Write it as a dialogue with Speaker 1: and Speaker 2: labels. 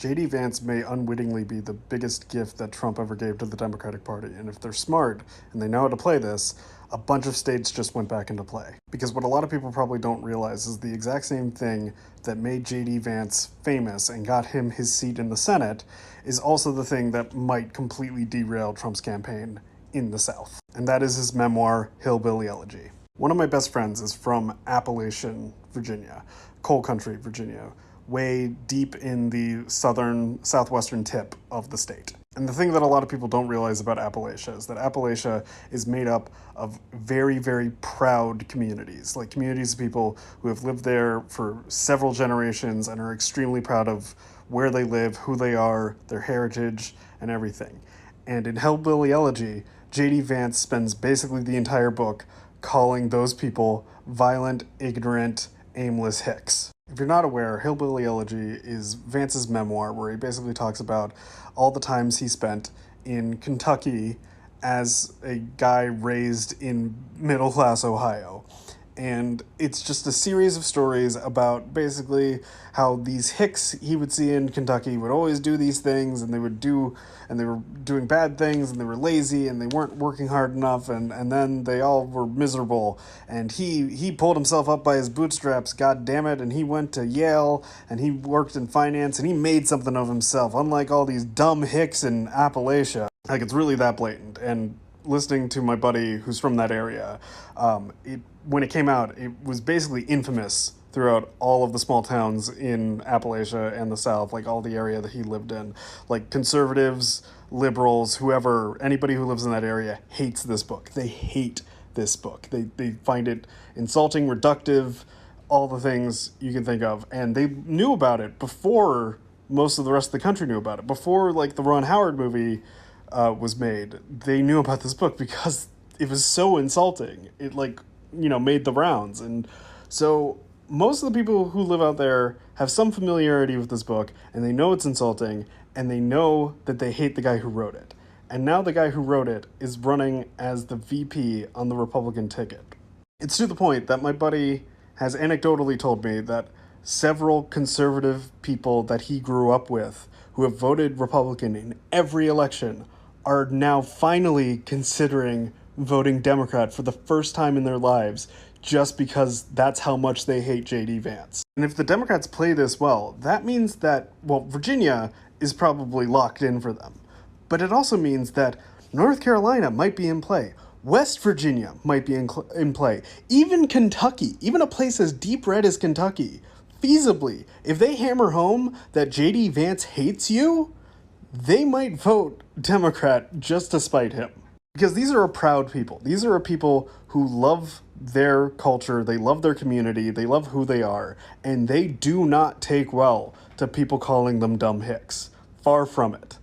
Speaker 1: JD Vance may unwittingly be the biggest gift that Trump ever gave to the Democratic Party. And if they're smart and they know how to play this, a bunch of states just went back into play. Because what a lot of people probably don't realize is the exact same thing that made JD Vance famous and got him his seat in the Senate is also the thing that might completely derail Trump's campaign in the South. And that is his memoir, Hillbilly Elegy. One of my best friends is from Appalachian, Virginia, coal country, Virginia, way deep in the southwestern tip of the state. And the thing that a lot of people don't realize about Appalachia is that Appalachia is made up of very, very proud communities, like communities of people who have lived there for several generations and are extremely proud of where they live, who they are, their heritage, and everything. And in Hillbilly Elegy, JD Vance spends basically the entire book calling those people violent, ignorant, aimless hicks. If you're not aware, Hillbilly Elegy is Vance's memoir where he basically talks about all the times he spent in Kentucky as a guy raised in middle-class Ohio. And it's just a series of stories about basically how these hicks he would see in Kentucky would always do these things, and they were doing bad things, and they were lazy, and they weren't working hard enough, and then they all were miserable. And he pulled himself up by his bootstraps, god damn it, and he went to Yale, and he worked in finance, and he made something of himself, unlike all these dumb hicks in Appalachia. Like, it's really that blatant. And listening to my buddy who's from that area, when it came out, it was basically infamous throughout all of the small towns in Appalachia and the South, like all the area that he lived in. Like conservatives, liberals, whoever, anybody who lives in that area hates this book. They hate this book. They find it insulting, reductive, all the things you can think of. And they knew about it before most of the rest of the country knew about it. Before, like, the Ron Howard movie was made, they knew about this book because it was so insulting. It, like, made the rounds. And so most of the people who live out there have some familiarity with this book, and they know it's insulting, and they know that they hate the guy who wrote it. And now the guy who wrote it is running as the VP on the Republican ticket. It's to the point that my buddy has anecdotally told me that several conservative people that he grew up with who have voted Republican in every election are now finally considering voting Democrat for the first time in their lives just because that's how much they hate JD Vance. And if the Democrats play this well, that means that, Virginia is probably locked in for them. But it also means that North Carolina might be in play. West Virginia might be in play. Even Kentucky, even a place as deep red as Kentucky, feasibly, if they hammer home that JD Vance hates you, they might vote Democrat just to spite him. Because these are a proud people. These are a people who love their culture, they love their community, they love who they are, and they do not take well to people calling them dumb hicks. Far from it.